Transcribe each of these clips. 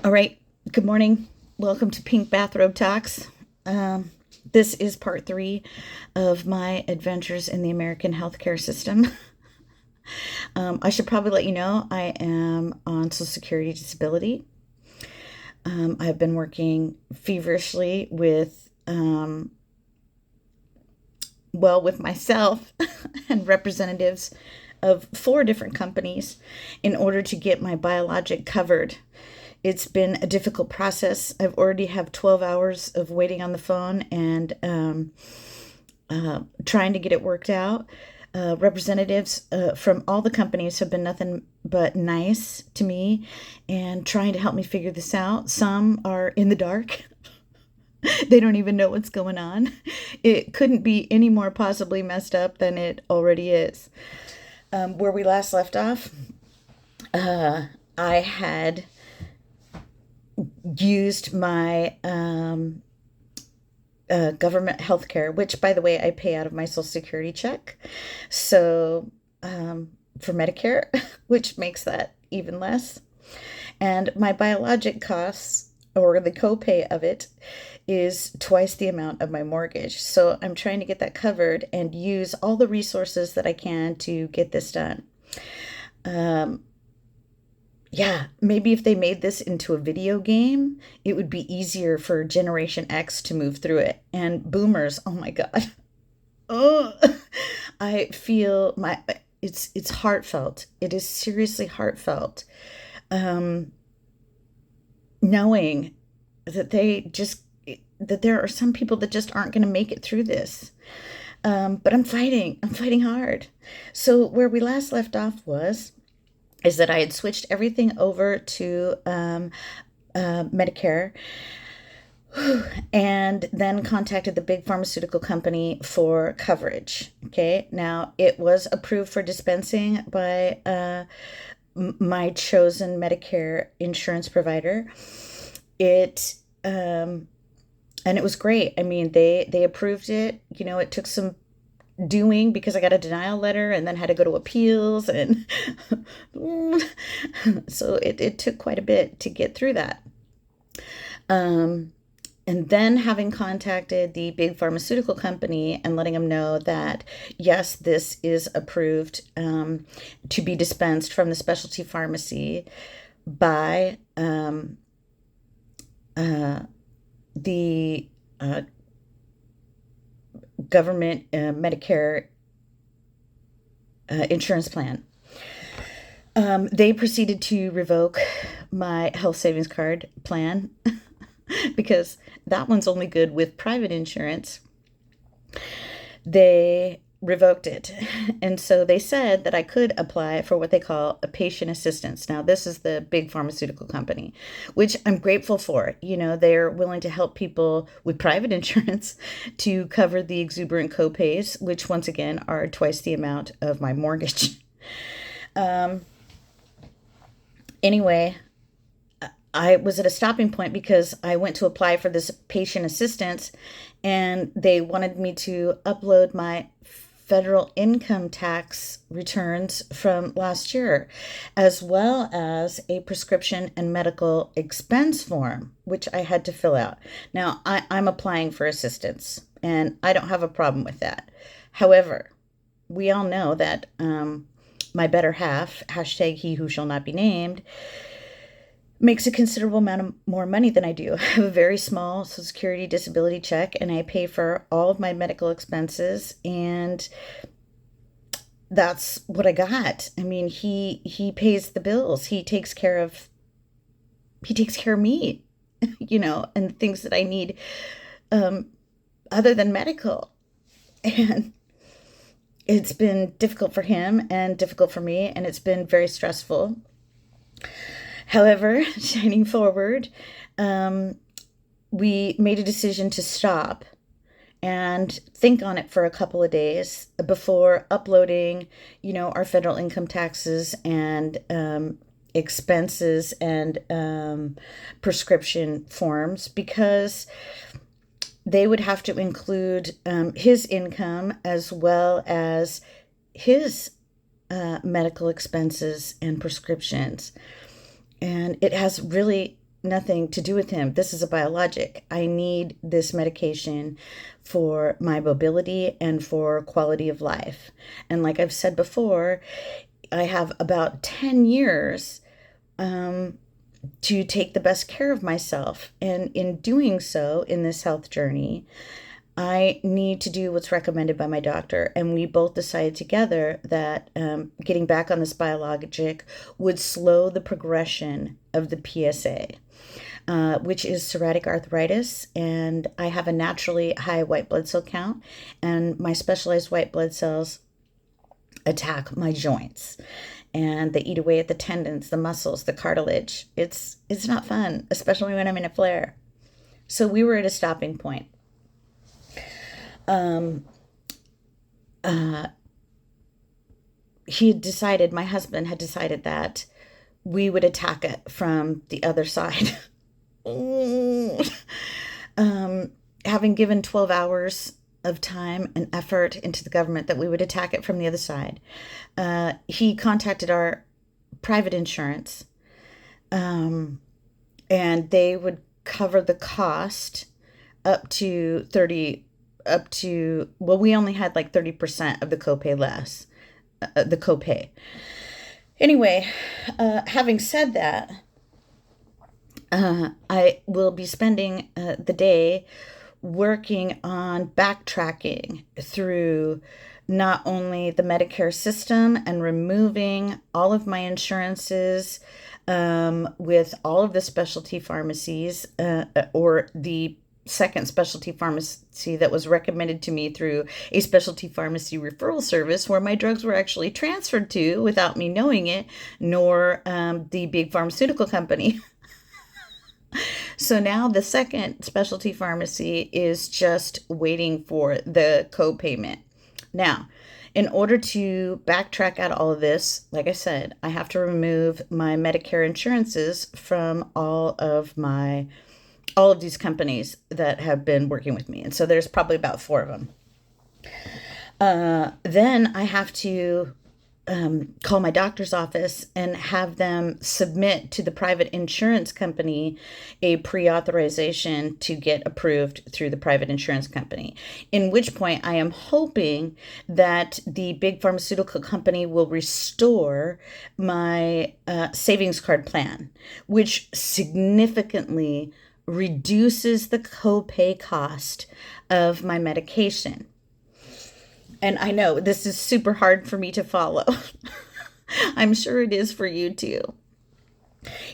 All right. Good morning. Welcome to Pink Bathrobe Talks. This is part 3 of my adventures in the American healthcare system. I should probably let you know I am on Social Security disability. I've been working feverishly with myself and representatives of 4 different companies in order to get my biologic covered. It's been a difficult process. I've already have 12 hours of waiting on the phone and trying to get it worked out. Representatives from all the companies have been nothing but nice to me and trying to help me figure this out. Some are in the dark. They don't even know what's going on. It couldn't be any more possibly messed up than it already is. Where we last left off, I had used my government health care, which, by the way, I pay out of my Social Security check. So for Medicare, which makes that even less. And my biologic costs, or the copay of it, is twice the amount of my mortgage. So I'm trying to get that covered and use all the resources that I can to get this done. Yeah, maybe if they made this into a video game, it would be easier for Generation X to move through it. And boomers, oh my God. Oh, I feel it's heartfelt. It is seriously heartfelt. Knowing that that there are some people that just aren't going to make it through this. But I'm fighting hard. So where we last left off is that I had switched everything over to Medicare and then contacted the big pharmaceutical company for coverage. Okay, now it was approved for dispensing by my chosen Medicare insurance provider. And it was great. I mean, they approved it. You know, it took some doing because I got a denial letter and then had to go to appeals, and so it took quite a bit to get through that. And then having contacted the big pharmaceutical company and letting them know that, yes, this is approved to be dispensed from the specialty pharmacy by the government Medicare insurance plan. They proceeded to revoke my health savings card plan because that one's only good with private insurance. They revoked it. And so they said that I could apply for what they call a patient assistance. Now, this is the big pharmaceutical company, which I'm grateful for. You know, they're willing to help people with private insurance to cover the exuberant copays, which once again are twice the amount of my mortgage. Anyway, I was at a stopping point because I went to apply for this patient assistance and they wanted me to upload my federal income tax returns from last year, as well as a prescription and medical expense form, which I had to fill out. Now, I'm applying for assistance, and I don't have a problem with that. However, we all know that my better half, hashtag he who shall not be named, makes a considerable amount of more money than I do. I have a very small Social Security disability check, and I pay for all of my medical expenses, and that's what I got. I mean, he pays the bills. He takes care of me, you know, and things that I need other than medical. And it's been difficult for him and difficult for me, and it's been very stressful. However, shining forward, we made a decision to stop and think on it for a couple of days before uploading, you know, our federal income taxes and expenses and prescription forms, because they would have to include his income as well as his medical expenses and prescriptions. And it has really nothing to do with him. This is a biologic. I need this medication for my mobility and for quality of life. And like I've said before, I have about 10 years to take the best care of myself. And in doing so, in this health journey, I need to do what's recommended by my doctor. And we both decided together that getting back on this biologic would slow the progression of the PSA, which is psoriatic arthritis. And I have a naturally high white blood cell count, and my specialized white blood cells attack my joints. And they eat away at the tendons, the muscles, the cartilage. It's not fun, especially when I'm in a flare. So we were at a stopping point. My husband had decided that we would attack it from the other side. Having given 12 hours of time and effort into the government, that we would attack it from the other side. He contacted our private insurance, and they would cover the cost up to we only had like 30% of the copay less, the copay. Anyway, having said that, I will be spending the day working on backtracking through not only the Medicare system and removing all of my insurances with all of the specialty pharmacies or the second specialty pharmacy that was recommended to me through a specialty pharmacy referral service, where my drugs were actually transferred to without me knowing it, nor the big pharmaceutical company. So now the second specialty pharmacy is just waiting for the co-payment. Now, in order to backtrack out all of this, like I said, I have to remove my Medicare insurances from all of these companies that have been working with me. And so there's probably about 4 of them. Then I have to call my doctor's office and have them submit to the private insurance company a pre-authorization to get approved through the private insurance company. In which point I am hoping that the big pharmaceutical company will restore my savings card plan, which significantly reduces the copay cost of my medication. And I know this is super hard for me to follow. I'm sure it is for you too.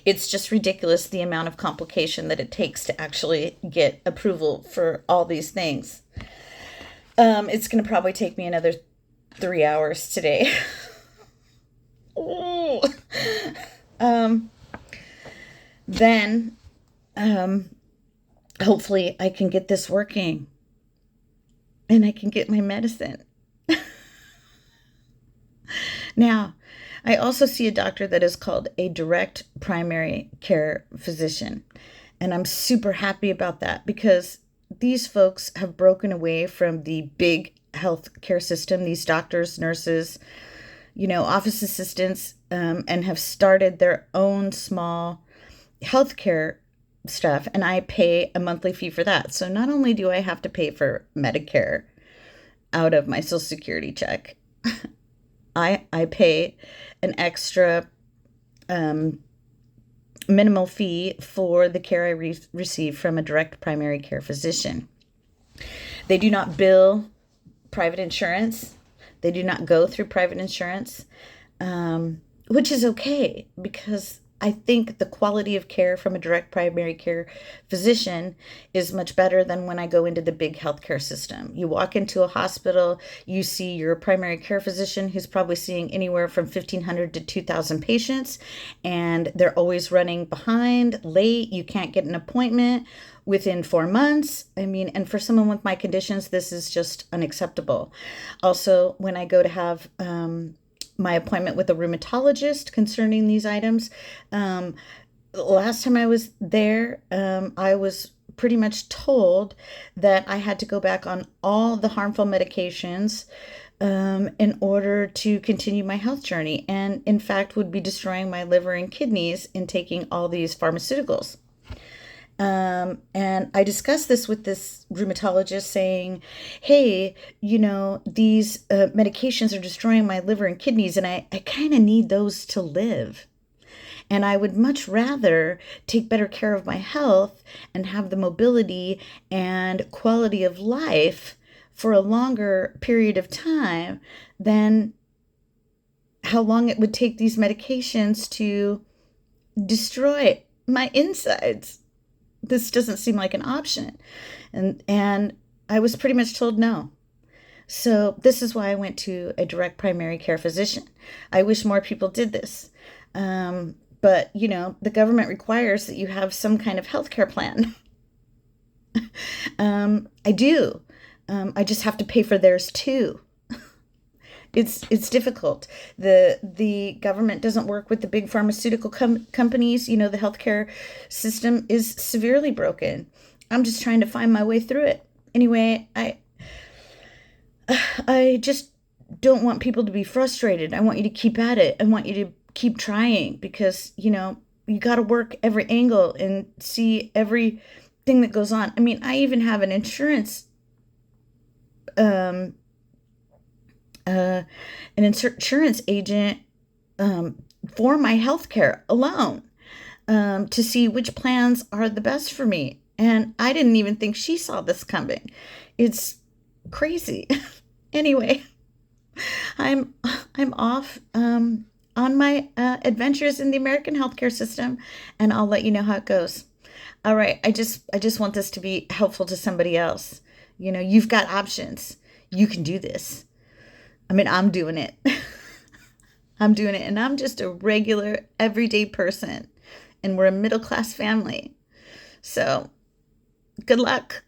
It's just ridiculous the amount of complication that it takes to actually get approval for all these things. It's going to probably take me another 3 hours today. Then hopefully I can get this working and I can get my medicine. Now, I also see a doctor that is called a direct primary care physician. And I'm super happy about that, because these folks have broken away from the big healthcare system, these doctors, nurses, office assistants, and have started their own small healthcare stuff. And I pay a monthly fee for that. So not only do I have to pay for Medicare out of my Social Security check, I pay an extra minimal fee for the care I receive from a direct primary care physician. They do not bill private insurance. They do not go through private insurance, which is okay, because I think the quality of care from a direct primary care physician is much better than when I go into the big healthcare system. You walk into a hospital, you see your primary care physician, who's probably seeing anywhere from 1,500 to 2,000 patients, and they're always running behind, late. You can't get an appointment within 4 months. And for someone with my conditions, this is just unacceptable. Also, when I go to have my appointment with a rheumatologist concerning these items, last time I was there, I was pretty much told that I had to go back on all the harmful medications in order to continue my health journey, and in fact would be destroying my liver and kidneys in taking all these pharmaceuticals. And I discussed this with this rheumatologist saying, hey, these medications are destroying my liver and kidneys, and I kind of need those to live. And I would much rather take better care of my health and have the mobility and quality of life for a longer period of time than how long it would take these medications to destroy my insides. This doesn't seem like an option. And I was pretty much told no. So this is why I went to a direct primary care physician. I wish more people did this. But, the government requires that you have some kind of healthcare plan. I do. I just have to pay for theirs too. It's difficult. The government doesn't work with the big pharmaceutical companies. The healthcare system is severely broken. I'm just trying to find my way through it. Anyway, I just don't want people to be frustrated. I want you to keep at it. I want you to keep trying because, you got to work every angle and see everything that goes on. I mean, I even have an insurance um an insurance agent for my healthcare alone, to see which plans are the best for me. And I didn't even think she saw this coming. It's crazy. Anyway, I'm off on my adventures in the American healthcare system, and I'll let you know how it goes. All right, I just want this to be helpful to somebody else. You've got options. You can do this. I mean, I'm doing it. I'm doing it, and I'm just a regular, everyday person, and we're a middle class family. So, good luck.